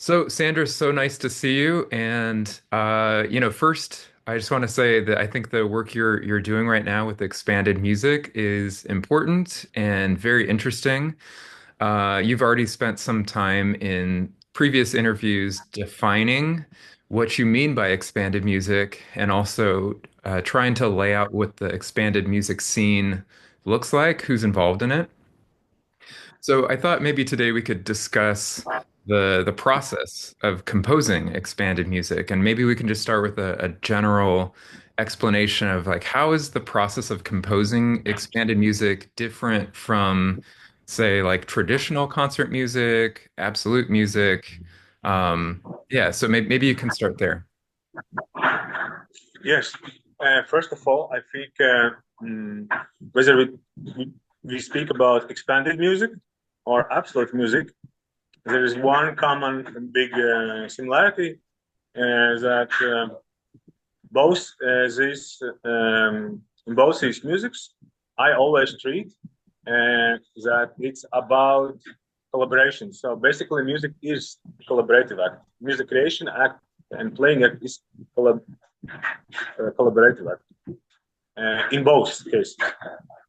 So, Sandris, so nice to see you. And first, I just want to say that I think the work you're doing right now with expanded music is important and very interesting. You've already spent some time in previous interviews defining what you mean by expanded music and also trying to lay out what the expanded music scene looks like, who's involved in it. So I thought maybe today we could discuss the process of composing expanded music, and maybe we can just start with a general explanation of like how is the process of composing expanded music different from, say, like traditional concert music, absolute music. Yeah, so maybe you can start there. Yes. First of all, I think mm, whether we speak about expanded music or absolute music, there is one common big similarity that both these in both these musics, I always treat that it's about collaboration. So basically, music is collaborative act. Music creation act and playing act is collab collaborative act in both cases.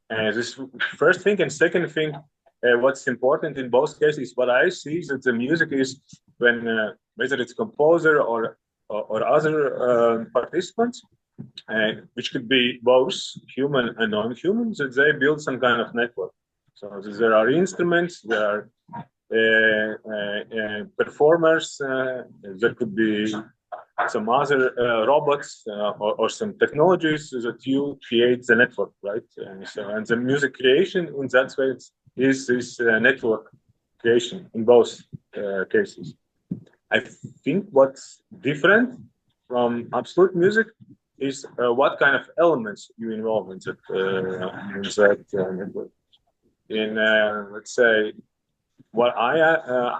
This first thing and second thing, what's important in both cases, what I see is that the music is when whether it's composer or other participants, which could be both human and non-human, that they build some kind of network. So there are instruments, there are performers, there could be some other robots or some technologies that you create the network, right? And the music creation in that way is this network creation in both cases. I think what's different from absolute music is what kind of elements you involve in that network. In let's say what I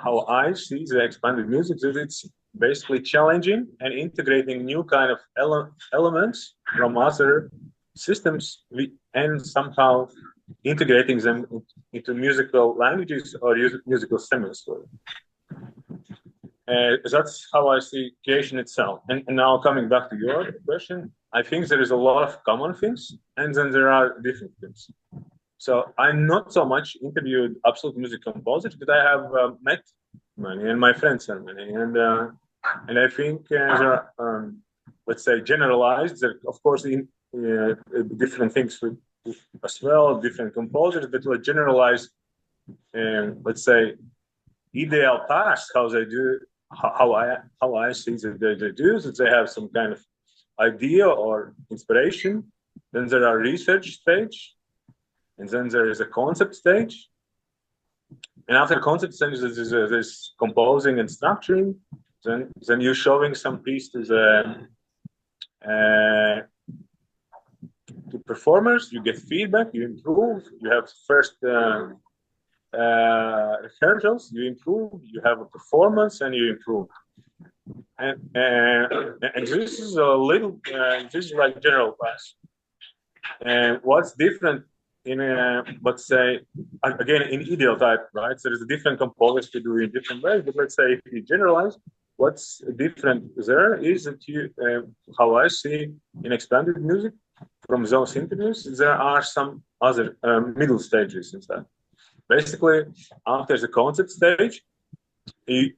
how I see the expanded music is it's basically challenging and integrating new kind of elements from other systems and somehow integrating them into musical languages or musical symbols. That's how I see creation itself. And now coming back to your question, I think there is a lot of common things, and then there are different things. So I'm not so much interviewed absolute music composers, but I have met many, and my friends are many, and I think there are, let's say, generalized. There, of course, in different things as well, different composers, but like generalized, let's say, ideal task how they do how I see that they do that they have some kind of idea or inspiration. Then there are research stage, and then there is a concept stage, and after concept stage there's composing and structuring. Then you're showing some piece uh, to performers. You get feedback, you improve. You have first rehearsals, you improve. You have a performance, and you improve. And this is a little. This is like general class. And what's different in let's say again in ideal type, right? So there's a different composers to do in different ways. But let's say if you generalize, what's different there is that you, how I see in expanded music from those interviews, there are some other middle stages inside. Basically, after the concept stage, you,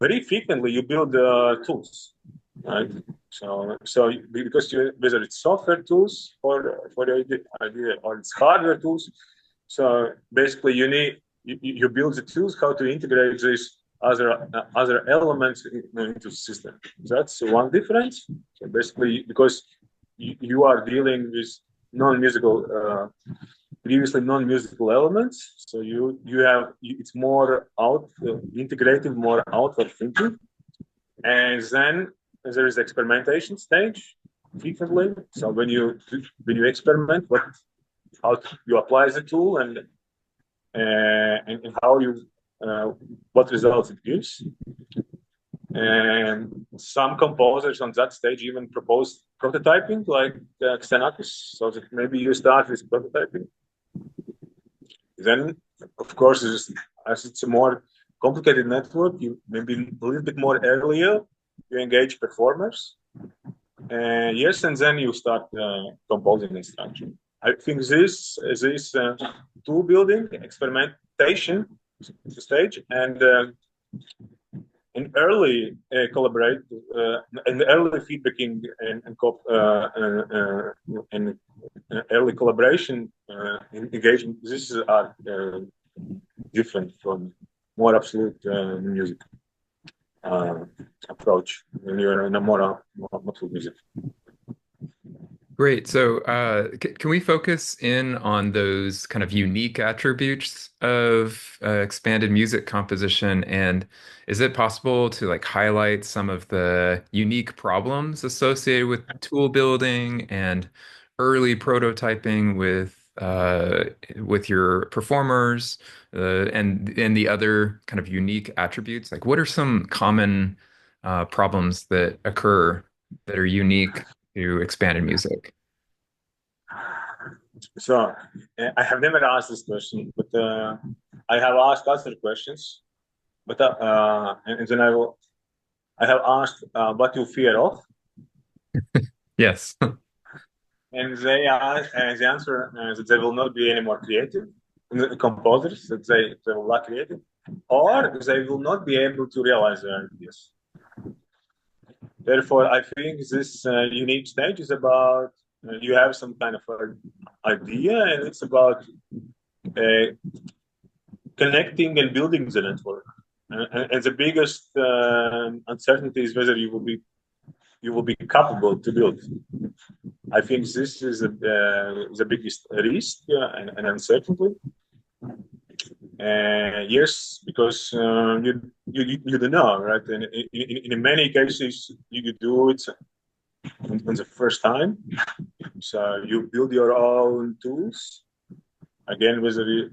very frequently you build tools, right? So because whether it's software tools for the idea or it's hardware tools, so basically you build the tools how to integrate these other elements into the system. That's one difference. So basically, because you are dealing with non-musical previously non-musical elements, so you have it's more out integrated, more outward thinking, and then there is the experimentation stage frequently. So when you experiment, how you apply the tool and how you what results it gives. And some composers on that stage even propose prototyping, like Xenakis, so that maybe you start with prototyping. Then, of course, as it's more complicated network, you maybe a little bit more earlier, you engage performers. Yes, and then you start composing instruction. I think this tool building, experimentation stage, and in early collaborate in early feedbacking and early collaboration engagement. This is different from more absolute music approach when you're in a more absolute music. Great. So, can we focus in on those kind of unique attributes of expanded music composition? And is it possible to like highlight some of the unique problems associated with tool building and early prototyping with your performers, and the other kind of unique attributes? Like, what are some common problems that occur that are unique to expanded music? So I have never asked this question, but I have asked other questions. But and then I have asked what you fear of, Yes. and the answer that they will not be any more creative composers, that they will not creative, or they will not be able to realize their ideas. Therefore, I think this unique stage is about you have some kind of idea, and it's about uh, connecting and building the network. And the biggest uncertainty is whether you will be capable to build. I think this is the biggest risk and uncertainty. Yes, because you don't know, right? And in many cases, you do it on the first time. So you build your own tools again, whether it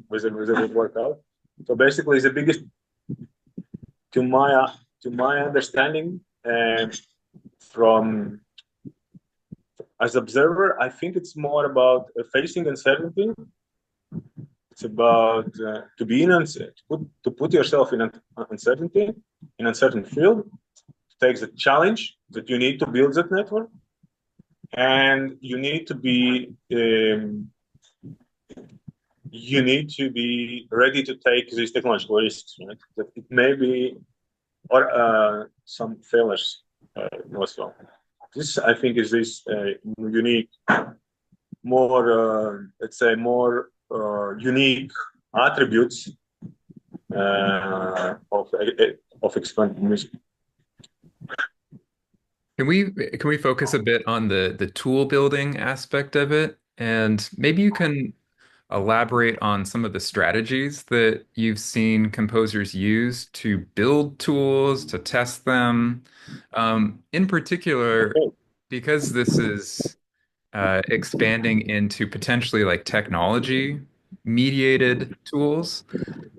work out. So basically, the biggest to my understanding, from as observer, I think it's more about facing uncertainty. It's about to be in to put yourself in uncertainty in uncertain field, to take the challenge that you need to build that network, and you need to be ready to take these technological risks. Right? That it may be or some failures as well. This, I think, is this unique, more let's say, more unique attributes of expanded music. Can we focus a bit on the tool building aspect of it? And maybe you can elaborate on some of the strategies that you've seen composers use to build tools, to test them. In particular, Okay. because this is expanding into potentially like technology mediated tools,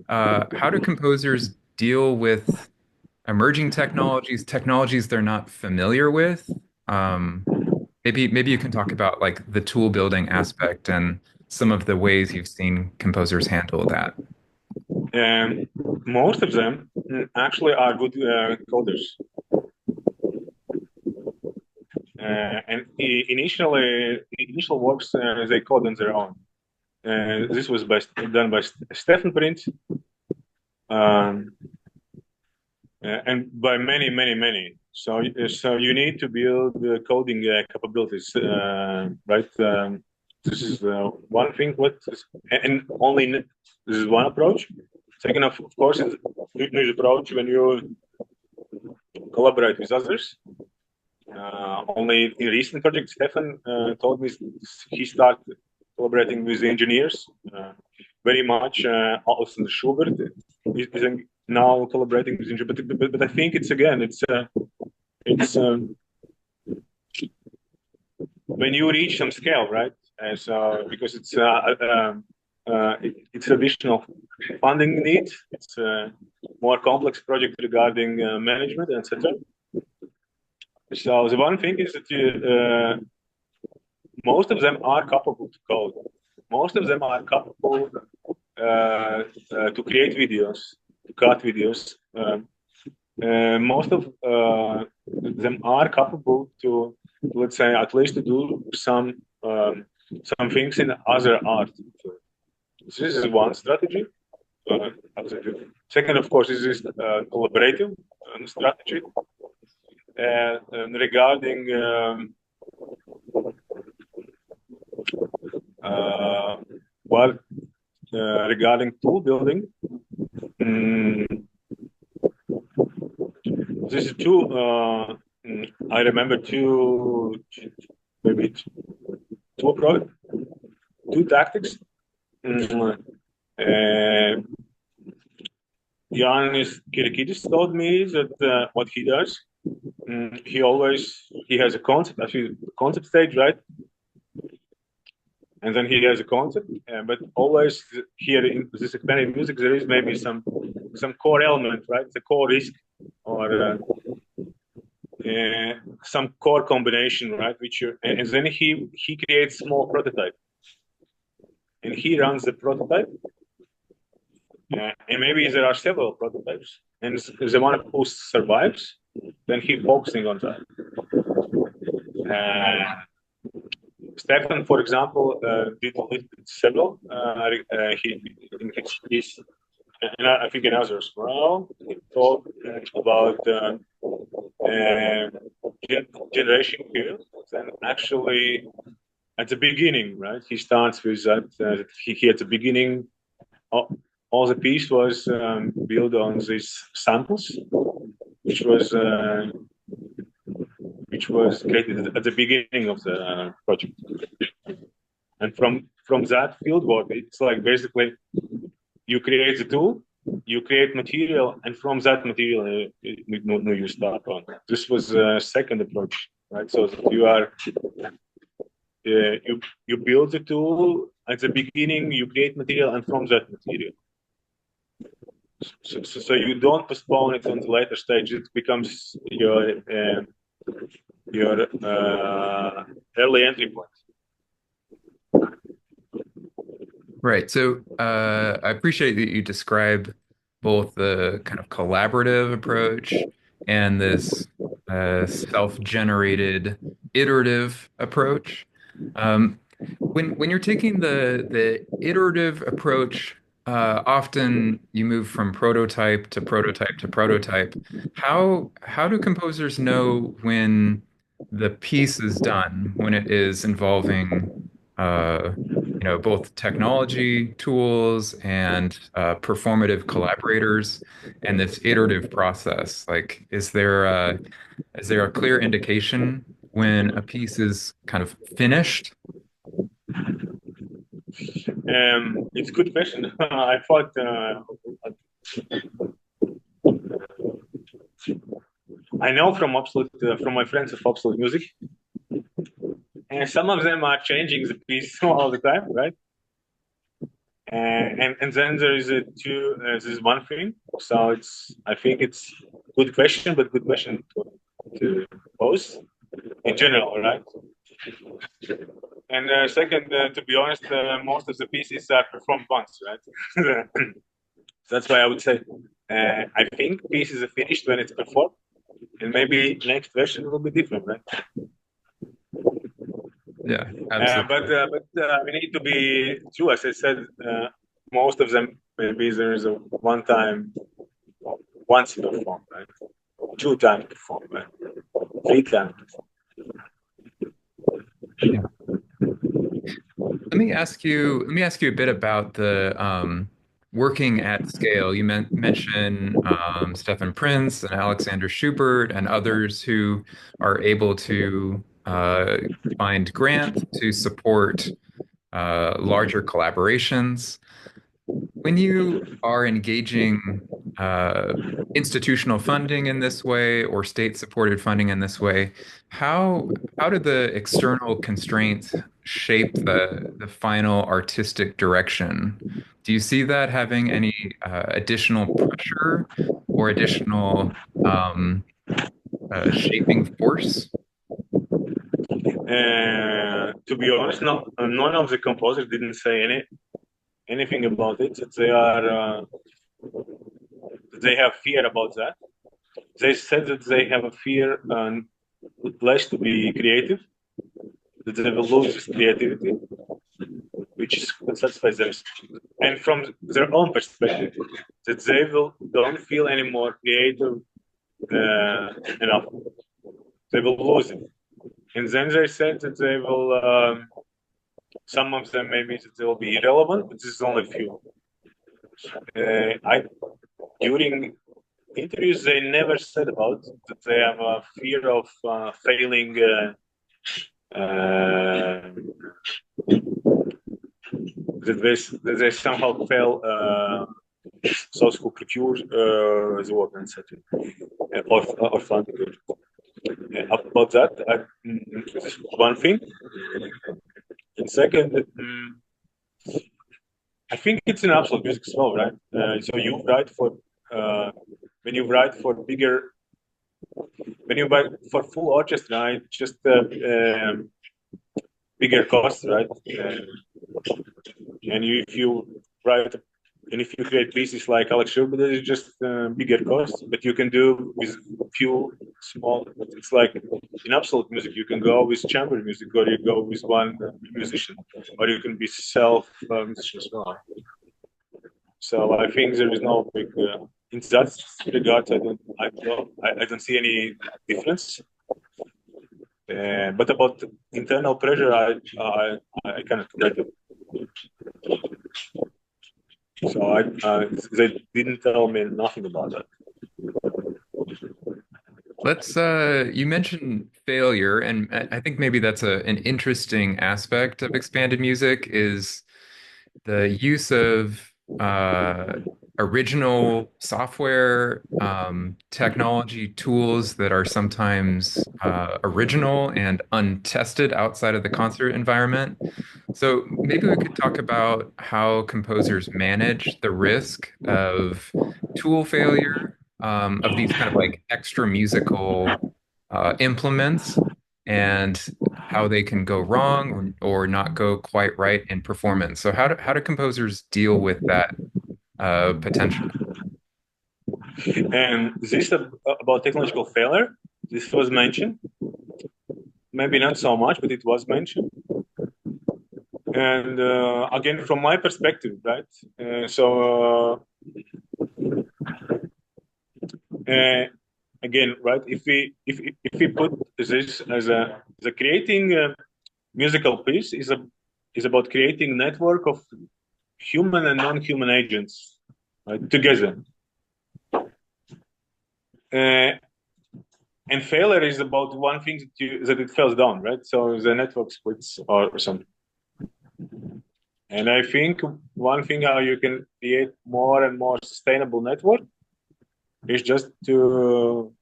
how do composers deal with emerging technologies they're not familiar with? Um, maybe you can talk about like the tool building aspect and some of the ways you've seen composers handle that. And most of them actually are good coders. And initial works they code on their own. This was done by Stefan Print, um, and by many. So you need to build coding capabilities, right? This is one thing. And only this is one approach. Second, of course, is this approach when you collaborate with others. Only in recent projects, Stefan told me he started collaborating with engineers. Very much, Alison Schubert is now collaborating with engineers. But I think it's when you reach some scale, right? So because it's additional funding need, it's a more complex project regarding management, etc. So the one thing is that most of them are capable to code. Most of them are capable to create videos. cut videos. Most of them are capable to, let's say, at least to do some things in other art. So this is one strategy. Uh, Second, of course, is this collaborative strategy. Regarding uh, well, regarding tool building, mm, this is two. I remember maybe two approach, two tactics. Mm, uh, Yanis Kirikidis told me that what he does, he has a concept, actually concept stage, right? And then he has a concept, but always here in this expanded music, there is maybe some core element, right? The core risk or some core combination, right? And then he creates small prototype, and he runs the prototype, and maybe there are several prototypes, and the one who survives, then he focusing on that. Stefan, for example, did several. He in his and I think in others as well. He talked about uh, generation period, and actually at the beginning, right? He starts with that. He at the beginning, all the piece was built on these samples, which was uh, which was created at the beginning of the project. And from that field work, it's like basically you create the tool, you create material, and from that material you start on. This was a second approach, right? So you are you build the tool at the beginning, you create material, and from that material. So you don't postpone it on the later stage. It becomes your early entry point. Right. So I appreciate that you describe both the kind of collaborative approach and this self-generated iterative approach. Um, when you're taking the iterative approach, often you move from prototype to prototype to prototype. How do composers know when the piece is done, when it is involving uh, both technology tools and performative collaborators and this iterative process? Like, is there a clear indication when a piece is kind of finished? It's a good question. I thought I know from absolute from my friends of absolute music, and some of them are changing the piece all the time, right? And then there is this one thing. So I think it's good question, but good question to pose in general, right? And second, to be honest, most of the pieces are performed once, right? That's why I would say I think pieces are finished when it's performed, and maybe next version will be different, right? Yeah, absolutely. But we need to be true. As I said, most of them maybe there is a one time, once you perform, right? Two times perform, right? Three times. Yeah. Let me ask you a bit about the working at scale. You mentioned Stefan Prince and Alexander Schubert and others who are able to find grants to support larger collaborations. When you are engaging uh, institutional funding in this way or state-supported funding in this way, how do the external constraints shape the final artistic direction? Do you see that having any additional pressure or additional shaping force? To be honest, no, none of the composers didn't say anything about it. That they are they have fear about that. They said that they have a fear less to be creative, that they will lose this creativity, which satisfies them. And from their own perspective, that they will don't feel any more creative enough. They will lose it. And then they said that they will, some of them maybe that they will be irrelevant, but this is only a few. During interviews, they never said about that they have a fear of failing. That they somehow fail zoals procure the work, etc. Or funding. About that, one thing. And second, I think it's an absolute music as well, right? So you write for when you write for bigger, when you write for full orchestra, right? Just bigger cost, right? And if you write and if you create pieces like Alex Schubert, it's just bigger cost, but you can do with few small. It's like in absolute music, you can go with chamber music, or you go with one musician, or you can be self musician as well. So I think there is no big in that regard. I don't see any difference. But about internal pressure, I cannot get it. So they didn't tell me nothing about that. Let's you mentioned failure, and I think maybe that's an interesting aspect of expanded music is the use of original software, technology tools that are sometimes original and untested outside of the concert environment. So maybe we could talk about how composers manage the risk of tool failure, of these kind of like extra musical implements, and how they can go wrong or not go quite right in performance. So how do composers deal with that potential? And this about technological failure, this was mentioned. Maybe not so much, but it was mentioned. And again, from my perspective, right? Again, right? If we put this as a the creating musical piece is about creating network of human and non-human agents, right, together. And failure is about one thing that it falls down, right? So the network splits or something. And I think one thing how you can create more and more sustainable network is just to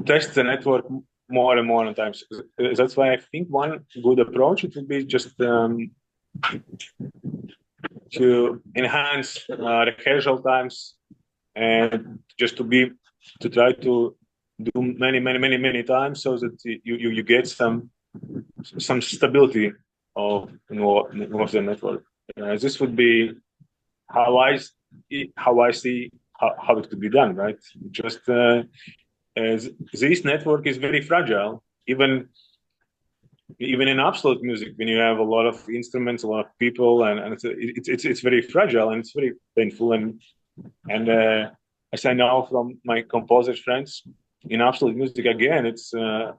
test the network more and more times. That's why I think one good approach it would be just to enhance rehearsal times and just to try to do many times so that you get some stability of the network. This would be how I see how it could be done, right? Just as this network is very fragile, even in absolute music, when you have a lot of instruments, a lot of people, and it's very fragile and it's very painful. And as I know from my composer friends, in absolute music, again, it's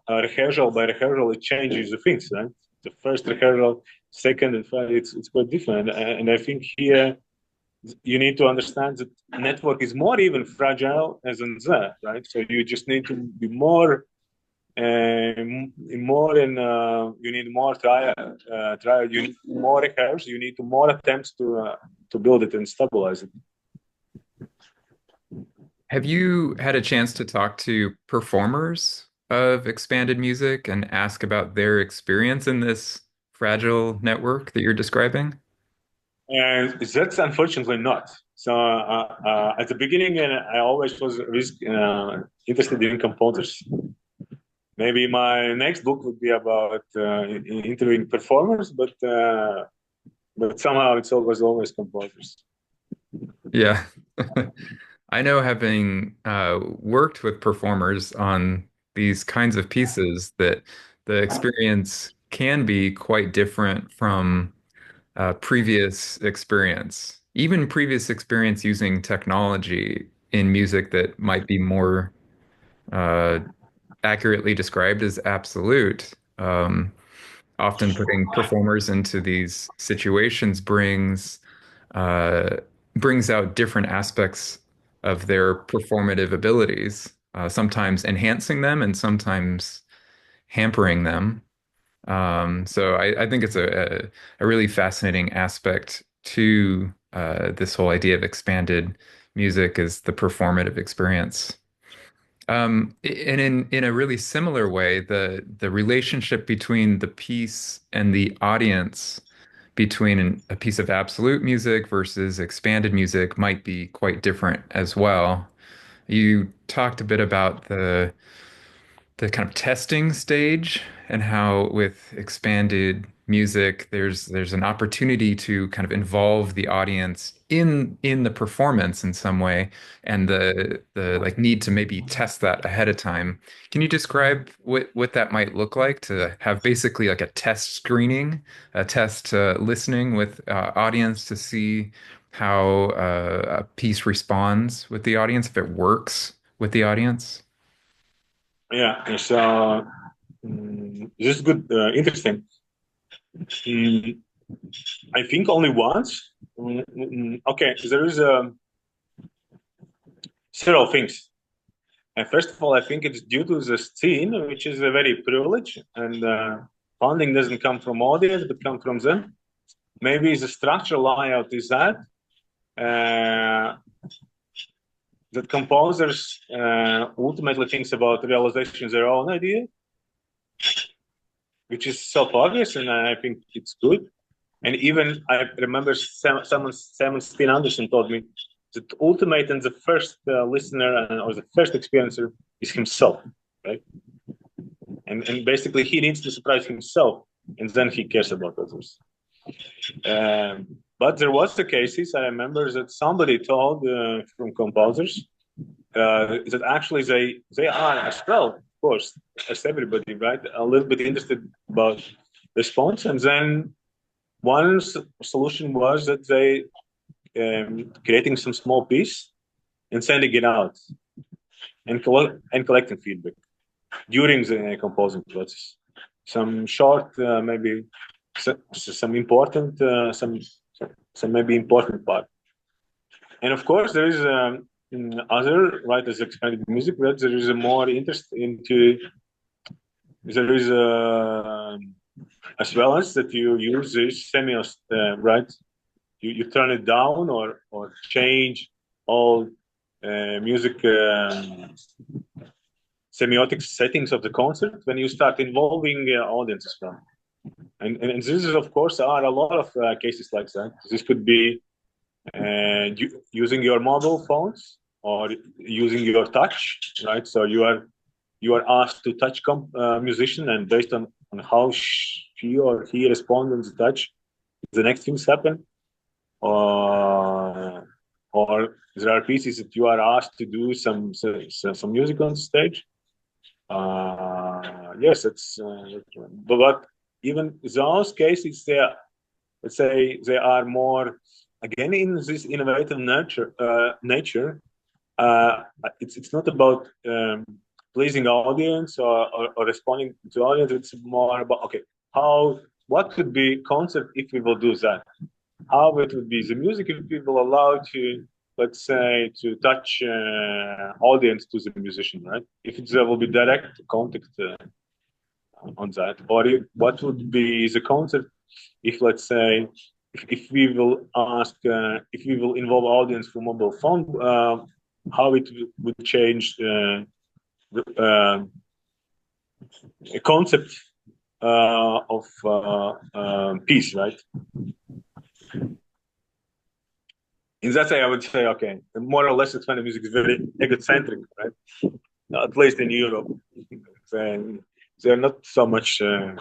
rehearsal by rehearsal, it changes the things, right? The first rehearsal, second and third, it's quite different. And I think here you need to understand that network is more even fragile as in that, right? So you just need to be more you need more trial, you need more rehearsals, you need more attempts to build it and stabilize it. Have you had a chance to talk to performers of expanded music and ask about their experience in this fragile network that you're describing? And that's unfortunately not. So at the beginning, I always was interested in composers. Maybe my next book would be about interviewing performers, but somehow it's always composers. Yeah. I know having worked with performers on these kinds of pieces that the experience can be quite different from previous experience, even previous experience using technology in music that might be more uh, accurately described as absolute. Often putting performers into these situations uh, brings out different aspects of their performative abilities, sometimes enhancing them and sometimes hampering them. So I think it's a really fascinating aspect to this whole idea of expanded music as the performative experience. And in a really similar way, the relationship between the piece and the audience, between a piece of absolute music versus expanded music, might be quite different as well. You talked a bit about the kind of testing stage and how with expanded music there's an opportunity to kind of involve the audience in the performance in some way and the like need to maybe test that ahead of time. Can you describe what that might look like to have basically like a test screening, a test listening with audience to see how a piece responds with the audience, if it works with the audience? Yeah, so this is good, interesting. Mm, I think only once. Okay, there is several things. And first of all, I think it's due to the scene, which is a very privileged, and funding doesn't come from audience, but come from them. Maybe the structural layout is uh, that composers ultimately thinks about realization of their own idea, which is self-obvious, and I think it's good. And even I remember Simon Steen Anderson told me that ultimate and the first listener or the first experiencer is himself, right? And basically he needs to surprise himself, and then he cares about others. But there was the cases I remember that somebody told from composers that actually they are as well, of course, as everybody, right? A little bit interested about response, and then one solution was that they creating some small piece and sending it out and collecting feedback during the composing process. Some short, maybe some important, some maybe important part. And of course, there is other writers expanded music, but there is a more interest into there is as well as that you use this semios, right? You turn it down or change all music semiotic settings of the concert when you start involving audiences from. And this is, of course, are a lot of cases like that. This could be using your mobile phones or using your touch, right? So you are asked to touch musician, and based on how she or he responds on the touch, the next things happen. Or there are pieces that you are asked to do some music on stage. Yes, it's but even those cases, they are, let's say they are more again in this innovative nature. It's not about pleasing audience or responding to audience. It's more about okay, how what could be concert if we will do that? How it would be the music if people allowed to, let's say, to touch audience to the musician, right? If there will be direct contact on that, or what would be the concept if, let's say, if we will ask, if we will involve audience for mobile phone, how it would change uh, a concept of peace, right? In that way, I would say, okay, more or less, expanded music is very egocentric, right? At least in Europe, they're not so much uh,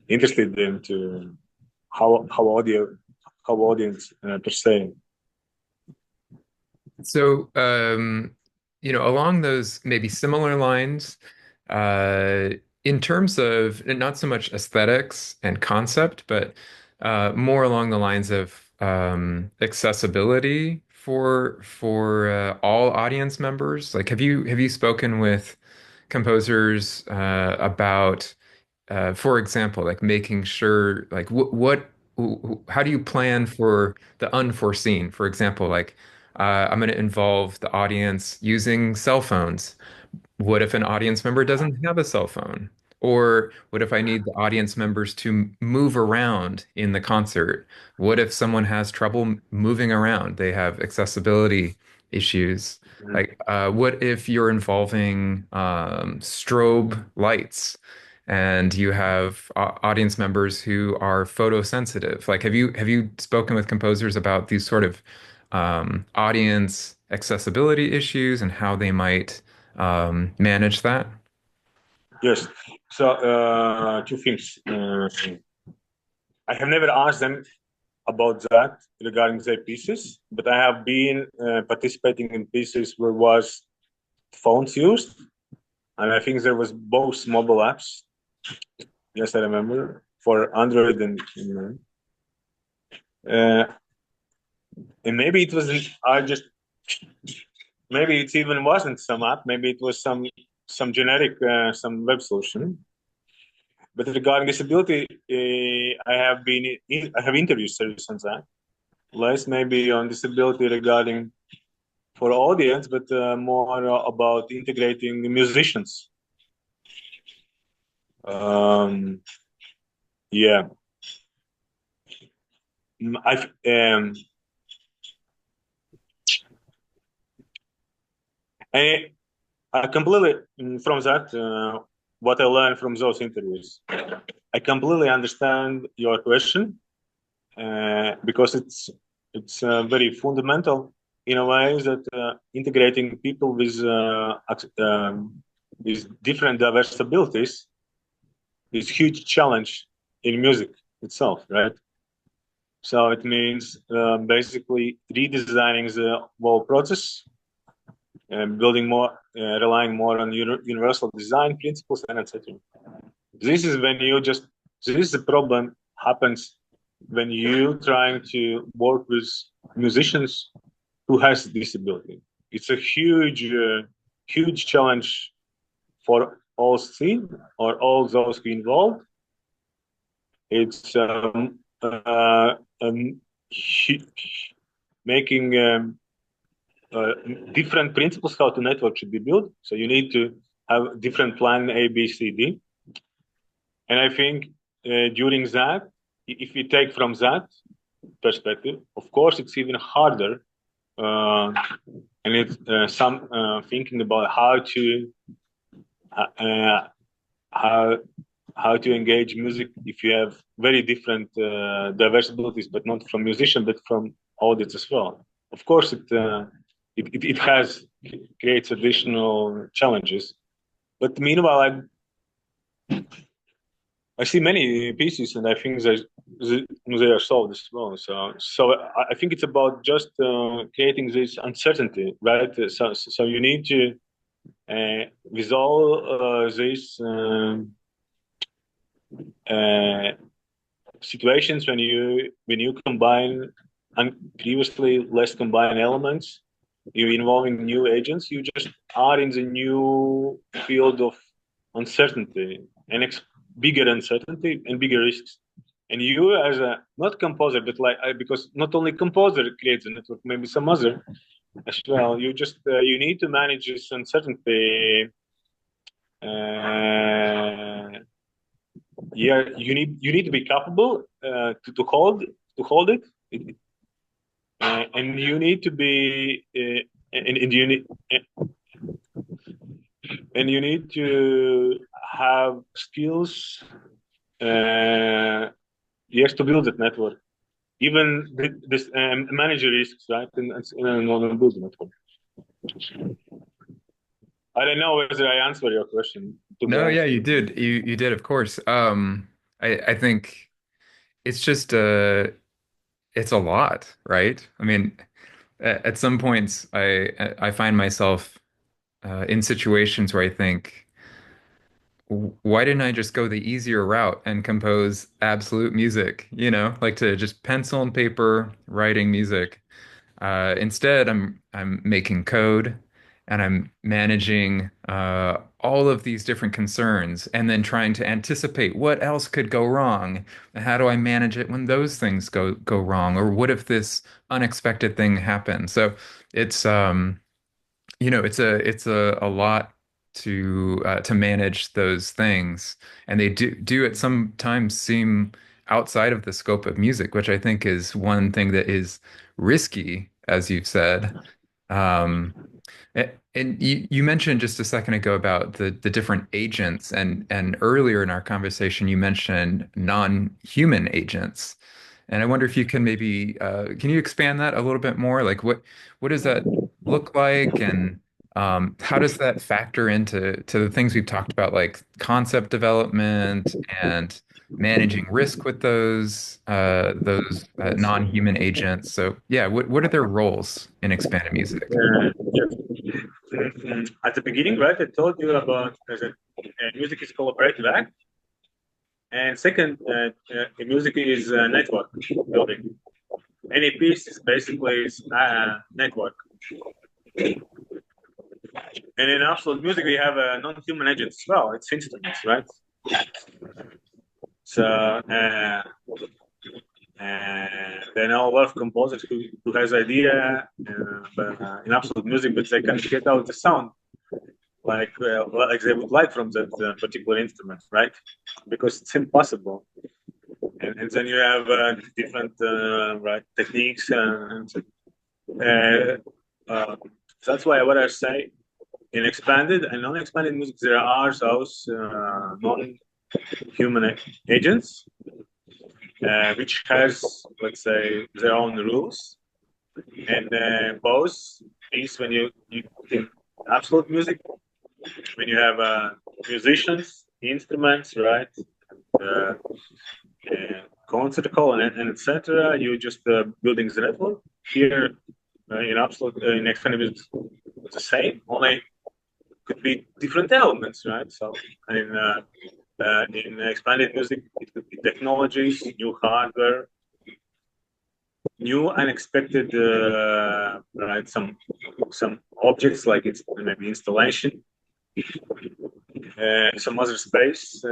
interested into how audio how audience perceive. So, along those maybe similar lines, uh, in terms of not so much aesthetics and concept, but more along the lines of accessibility for all audience members. Like, have you spoken with composers about for example, like making sure, like how do you plan for the unforeseen? For example, like I'm going to involve the audience using cell phones. What if an audience member doesn't have a cell phone? Or what if I need the audience members to move around in the concert? What if someone has trouble moving around? They have accessibility issues. Mhm. Like, what if you're involving strobe lights and you have audience members who are photosensitive? Like, have you spoken with composers about these sort of audience accessibility issues and how they might manage that? Yes. So two things. I have never asked them about that regarding their pieces, but I have been participating in pieces where was phones used, and I think there was both mobile apps. Yes, I remember for Android uh, and maybe it was I just maybe it even wasn't some app. Maybe it was some generic some web solution. But regarding disability, I have interviewed service on that. Less maybe on disability regarding for audience, but more about integrating musicians. Um, yeah, I I, I completely from that what I learned from those interviews. I completely understand your question because it's very fundamental in a way that integrating people with different diverse abilities is a huge challenge in music itself, right? So it means basically redesigning the whole process and building more, relying more on universal design principles and etc. This is when you just this is the problem happens when you trying to work with musicians who has disability. It's a huge challenge for all scene or all those who involved. It's um, making uh, different principles how the network should be built. So you need to have different plan A, B, C, D. And I think during that, if we take from that perspective, of course, it's even harder. Uh, and it's some thinking about uh, how how to engage music if you have very different diverse abilities, but not from musician, but from audience as well. Of course, it has creates additional challenges. But meanwhile, I see many pieces, and I think they are solved as well. So I think it's about just creating this uncertainty, right? So you need to with all these uh, situations when you combine previously less combined elements, you're involving new agents. You just are in the new field of uncertainty and bigger uncertainty and bigger risks. And you, as a not composer, but because not only composer creates a network, maybe some other as well. You just you need to manage this uncertainty. Uh, yeah, you need to be capable to hold it, and you need to be and you need to have skills. Yes, to build that network. Even this manager risks, right? And build the network. I don't know whether I answered your question. To be No, yeah, honest. you did. You did, of course. I think it's just it's a lot, right? I mean, At some points, I find myself in situations where I think, Why didn't I just go the easier route and compose absolute music? Like to just pencil and paper writing music. Instead, I'm making code and I'm managing all of these different concerns and then trying to anticipate what else could go wrong. How do I manage it when those things go wrong? Or what if this unexpected thing happens? So it's it's a lot to manage those things, and they do at sometimes seem outside of the scope of music, which I think is one thing that is risky, as you've said. Um, and you mentioned just a second ago about the different agents, and earlier in our conversation you mentioned non-human agents. And I wonder if you can maybe can you expand that a little bit more? Like what does that look like, and how does that factor into the things we've talked about, like concept development and managing risk with those non-human agents? So yeah, what are their roles in expanded music? Yeah. At the beginning, right, I told you about that music is collaborative act, and second, music is a network building. Any piece is basically a network. And in absolute music, we have a non-human agent as well. It's instruments, right? So there are a lot of composers who has idea but, in absolute music, but they can't get out the sound like they would like from that particular instrument, right? Because it's impossible. And then you have different right techniques uh, uh, that's why what I say in expanded and non-expanded music there are those non-human agents which has, let's say, their own rules. And both is when you in absolute music, when you have musicians, instruments, right, uh, concert hall, and etc. You just building the network. Here in absolute in expanded music, it's the same. Only could be different elements, right? So in expanded music, it could be technologies, new hardware, new unexpected right some objects like it's maybe installation some other space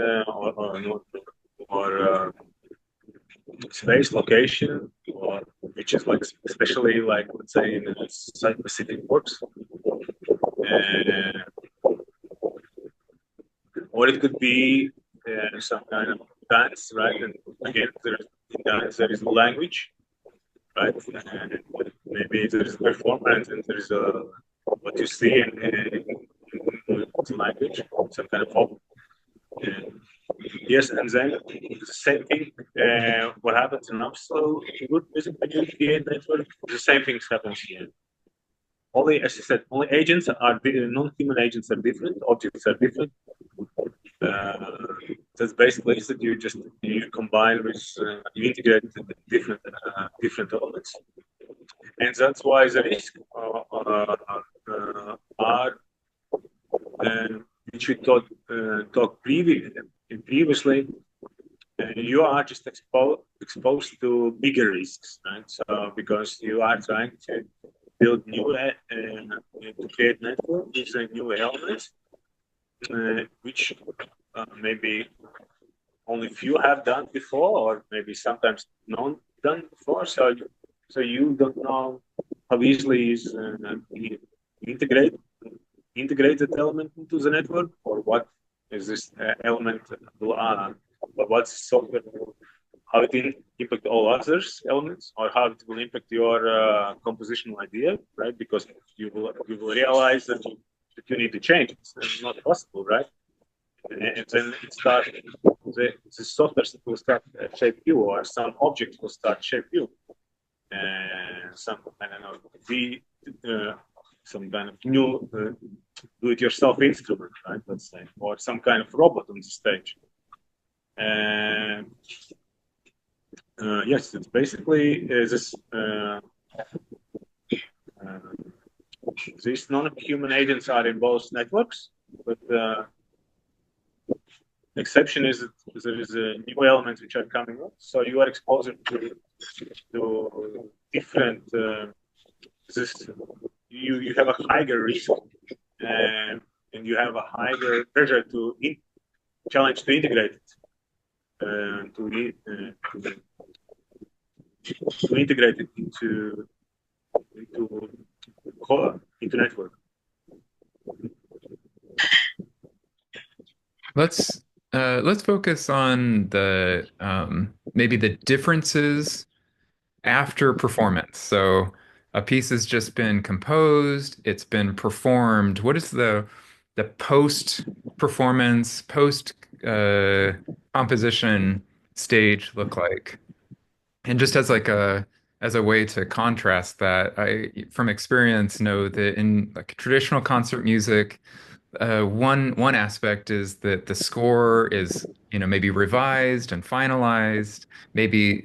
or space location or which is like especially like let's say in site specific works or it could be some kind of dance, right? And again in dance there is language, right? And maybe there's performance and there's what you see in language, some kind of pop. And yes, and then the same thing. What happens in absolute good music when you create network, the same things happens here. Only, as I said, only agents are non-human agents are different, objects are different. Uh, that's basically that you combine with you integrate different elements, and that's why the risk are which we talked previously. You are just exposed to bigger risks, right? So because you are trying to build new to create network with new elements, which maybe only few have done before, or maybe sometimes none done before. So you don't know how easily is integrate integrated element into the network, or what is this element, what's software, how it will impact all others elements, or how it will impact your compositional idea, right? Because you will realize that you need to change. It's not possible, right? And then it starts the software will start shape you, or some object will start shape you, and some I don't know some kind of new do-it-yourself instrument, right? Let's say, or some kind of robot on the stage. And yes, it's basically this Uh, these non-human agents are in both networks, but the exception is that there is new elements which are coming up. So you are exposed to different. This you have a higher risk, and you have a higher pressure challenge to integrate it, to integrate it into into network. Let's let's focus on the maybe the differences after performance. So a piece has just been composed, it's been performed. What is the post performance, post composition stage look like? And just as like a way to contrast that, I from experience know that in like traditional concert music, one aspect is that the score is, maybe revised and finalized, maybe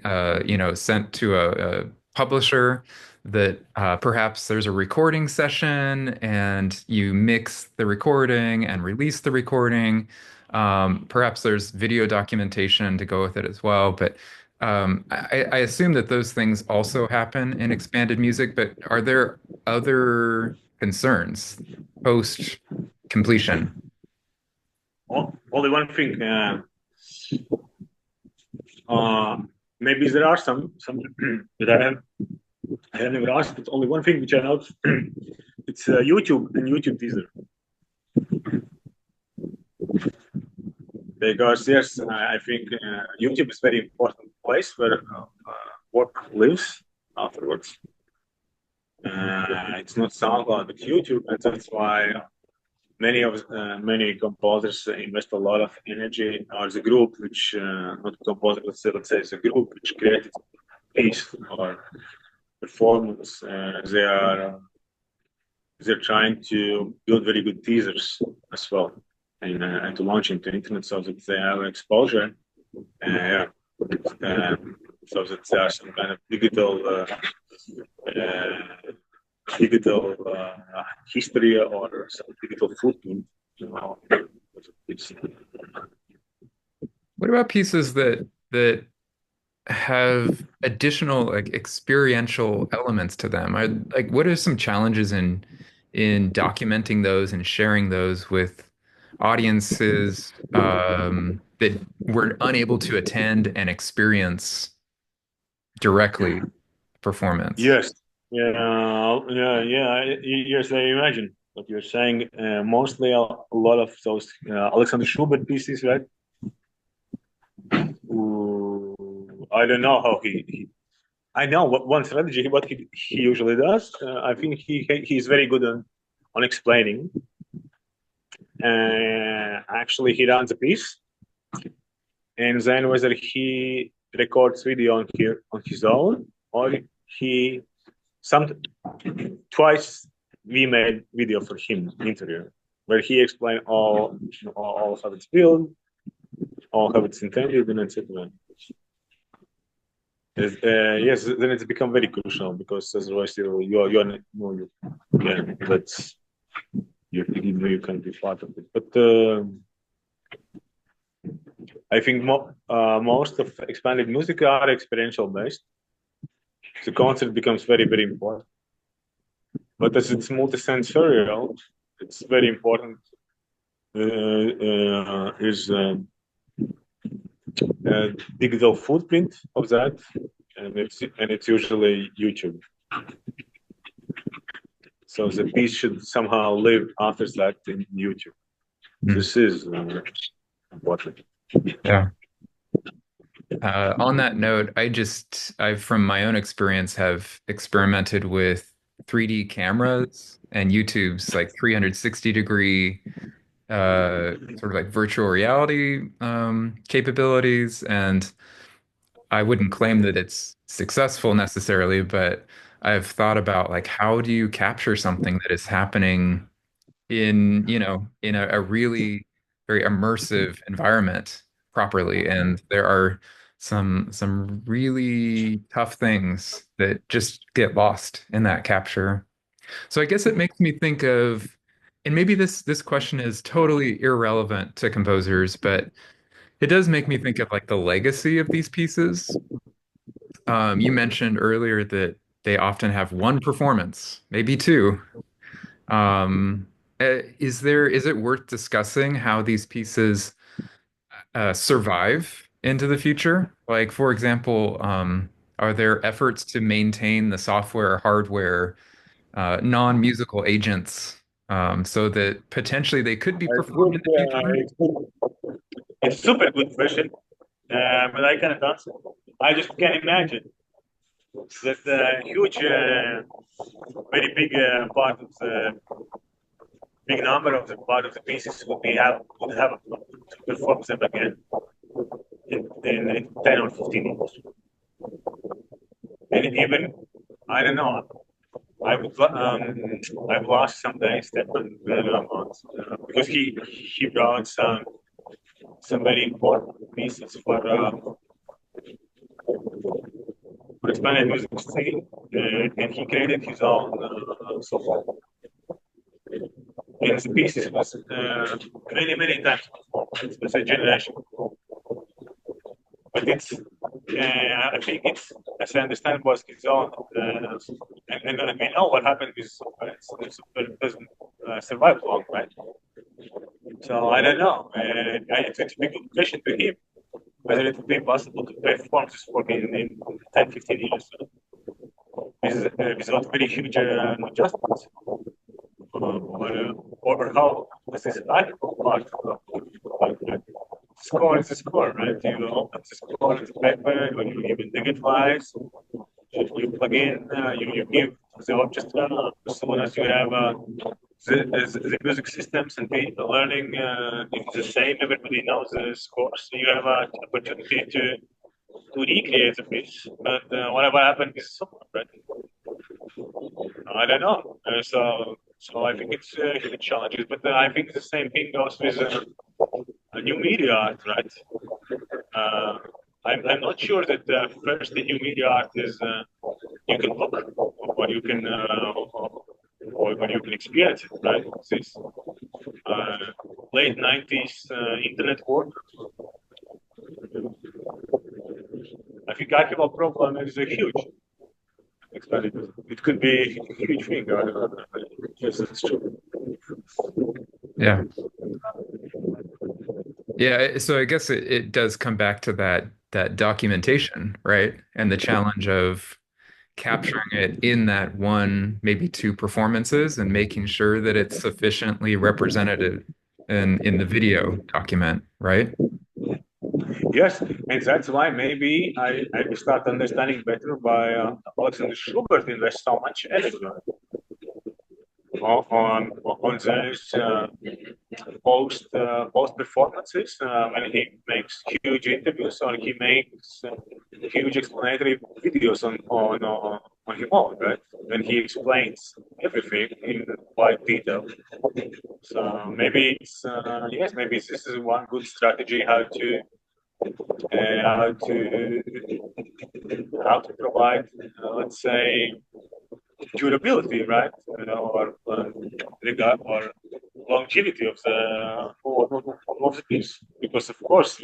sent to a publisher. That perhaps there's a recording session and you mix the recording and release the recording. Perhaps there's video documentation to go with it as well. But I assume that those things also happen in expanded music. But are there other concerns post completion? Only one thing. Uh, maybe there are some that I have never asked, but only one thing which I know. It's YouTube and YouTube teaser. Because yes, I think YouTube is very important place where work lives afterwards. It's not SoundCloud, but YouTube, and that's why many composers invest a lot of energy, or the group which not composer, let's say it's a group which created piece or performance. They're trying to build very good teasers as well, and to launch into internet so that they have exposure. Yeah. So that there are some kind of digital history or some digital footprint. It's, What about pieces that have additional like experiential elements to them? Like what are some challenges in documenting those and sharing those with audiences that were unable to attend and experience directly performance? yes, yes. I imagine what you're saying. Mostly a lot of those Alexander Schubert pieces, right? I don't know how I know what one strategy what he usually does. I think he's very good on explaining. Actually, he runs a piece, and then whether he records video on his own or he some twice we made video for him interview where he explained all how it's built, all how it's intended, and etc. Yes, then it's become very crucial because otherwise yeah, that's you can be part of it. But I think most of expanded music are experiential based. The concert becomes very important. But as it's multisensorial, it's very important. Is digital footprint of that, and it's usually YouTube. So the piece should somehow live after that in YouTube. Hmm. This is important. Yeah. On that note, from my own experience, have experimented with 3D cameras and YouTube's like 360-degree sort of like virtual reality capabilities. And I wouldn't claim that it's successful necessarily, but I've thought about like how do you capture something that is happening in a really very immersive environment properly. And there are some really tough things that just get lost in that capture. So I guess it makes me think of, and maybe this question is totally irrelevant to composers, but it does make me think of like the legacy of these pieces. You mentioned earlier that they often have one performance, maybe two. Is it worth discussing how these pieces survive into the future? Like, for example, are there efforts to maintain the software or hardware non-musical agents so that potentially they could be It's performed in the future? it's super good question, but I cannot answer. I just can imagine that huge, very big part of the big number of the part of the pieces would have to perform them again in 10 or 15 years. And even, I don't know, I've lost some days that because he brought some very important pieces for expanded music scene, and he created his own software. And the pieces was many times before. It's a generation. But I think it's, as I understand, was his own. And we know what happened with software. It doesn't survive long, right? So I don't know. It's a big question to him whether it would be possible to perform this for in 10, 15 years without very huge adjustments. Or how this is like part of score is a score, right? You open the score to paper, when you even digitize, you plug in, you give the orchestra, as soon as you have the music systems and the learning is the same, everybody knows the scores, so you have an opportunity to recreate the piece. But whatever happened is software, right? I don't know. So I think it's huge challenges, but I think the same thing goes with new media art, right? Uh, I'm not sure that first the new media art is you can look or you can experience it, right? This uh, late 90s internet world. I think archival problem is a huge expenditure. It could be a huge thing. I don't know. Yes, it's true. Yeah. Yeah, so I guess it does come back to that documentation, right? And the challenge of capturing it in that one, maybe two performances and making sure that it's sufficiently represented in the video document, right? Yes, and that's why maybe I start understanding better why Alexander Schubert invests so much energy on those post performances when he makes huge interviews or he makes huge explanatory videos on his own, right? When he explains everything in quite detail. So maybe it's yes, maybe this is one good strategy how to how to provide let's say durability, right? You know, or regard or longevity of the piece. Because of course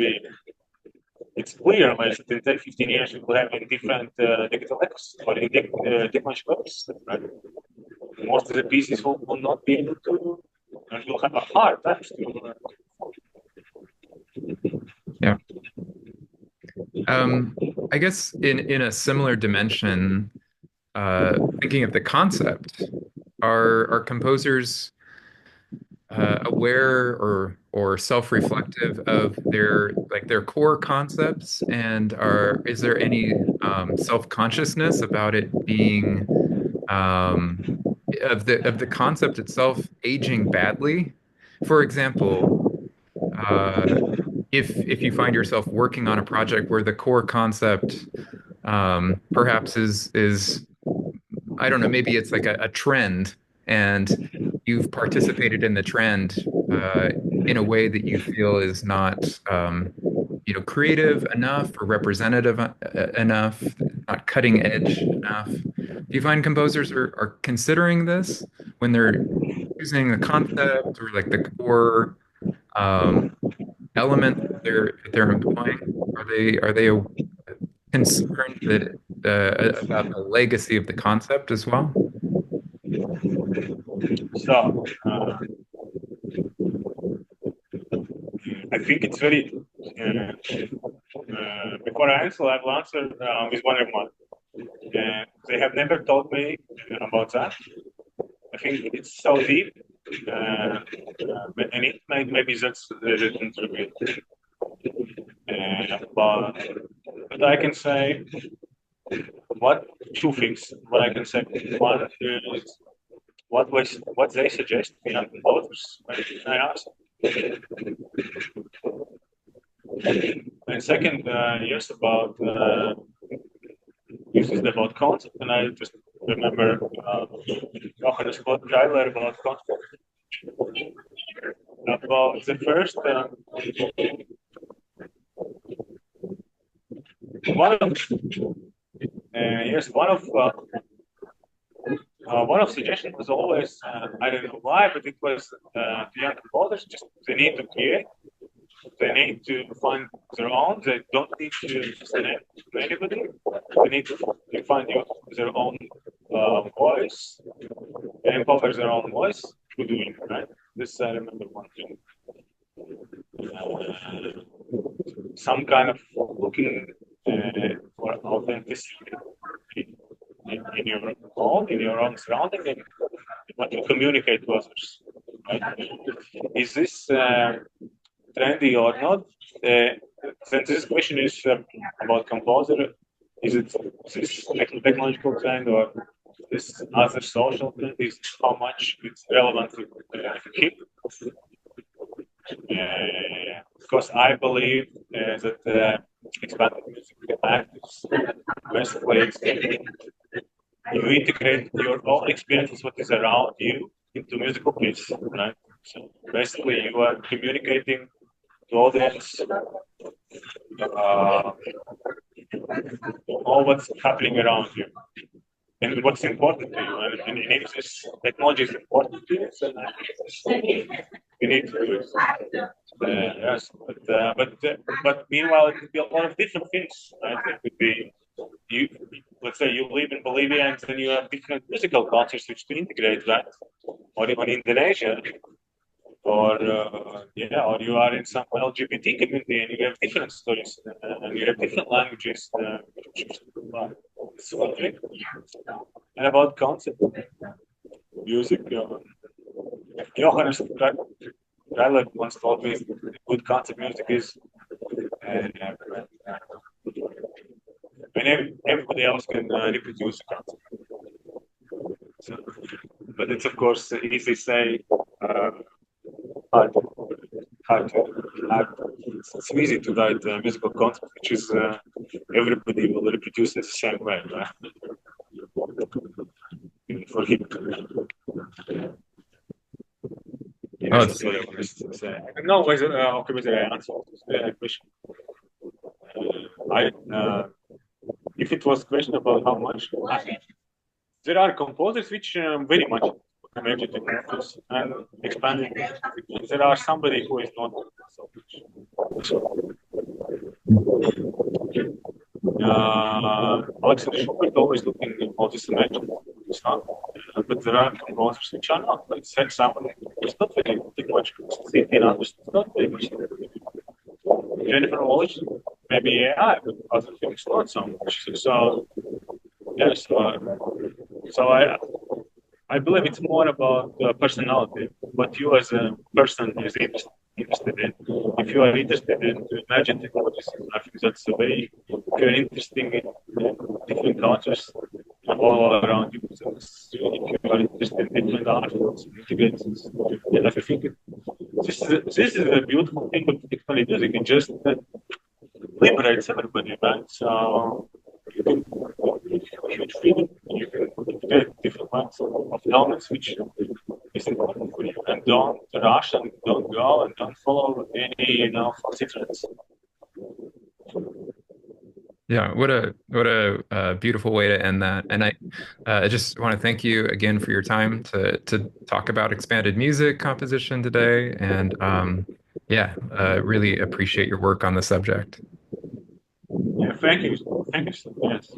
it's clear like in 10, 15 years we will have a different digital ecosystem or technological ecosystem, right? Most of the pieces will not be able to and will have a hard time to Yeah. Um, I guess in a similar dimension, thinking of the concept, are composers aware or self-reflective of their core concepts, and are is there any self-consciousness about it being um, of the concept itself aging badly? For example, uh, if you find yourself working on a project where the core concept perhaps is I don't know, maybe it's like a trend, and you've participated in the trend in a way that you feel is not, creative enough or representative enough, not cutting edge enough. Do you find composers are considering this when they're choosing a concept or like the core um, element they're employing? Are they concerned that about the legacy of the concept as well? So I think it's very. Before I answer, I will answer with one remark. They have never told me about that. I think it's so deep, and it maybe that's the contribute. But I can say what two things. What I can say one is what they suggest me and others when I ask. And second, yes, about this is about concept, and I just remember Johannes Tyler about concept. About the first one of yes one of suggestions was always I don't know why, but it was the young composers just they need to create. They need to find their own. They don't need to listen to anybody. They need to find their own voice and empower their own voice through doing it, right? This I remember one thing. Some kind of looking for authenticity in your own surrounding, and what you communicate to others. Right? Is this trendy or not? Since this question is about composer, is it this technological trend or this other social trend? Is how much it's relevant to keep? Because I believe that expanded music actives basically you integrate your own experiences, what is around you, into musical piece, right? So basically, you are communicating to audience all what's happening around you and what's important to you. And if this technology is important to you, then you need to do it. Yes, but meanwhile, it could be a lot of different things. Right? It could be you. Let's say you live in Bolivia, and then you have different musical cultures which to integrate, right? Or even Indonesia, or or you are in some LGBT community and you have different stories and you have different languages. And about concept music, Johannes Tyler once told me good concept music is when everybody else can reproduce the concept. So, but it's of course easy to say. Hard, hard. It's easy to write musical content, which is everybody will reproduce in the same way, right? Even for him. Oh, Yes, that's what I wanted to say. No, okay, was I answer the question? If it was a question about how much, there are composers which very much connected to characters and expanding. There are somebody who is not so much. Alexander Schubert always looking at all this imagine stuff, but there are composers which are not. Like said someone it's not very much. It's not very much. Jennifer Walsh, maybe AI, but other things not so much. So yes, I believe it's more about personality, what you as a person is interested in. If you are interested in imagine technologies, I think that's the way. If you're interested in different cultures all around you, if you are interested in different art forms, integrations, and I think this is a beautiful thing with technology music. It just liberates everybody, right? So you can huge freedom. You can get different kinds of elements which is important for you, and don't rush and don't go and don't follow any fancy trends. Yeah, what a beautiful way to end that. And I just want to thank you again for your time to talk about expanded music composition today. And yeah, really appreciate your work on the subject. Yeah, thank you. Thank you. Yes.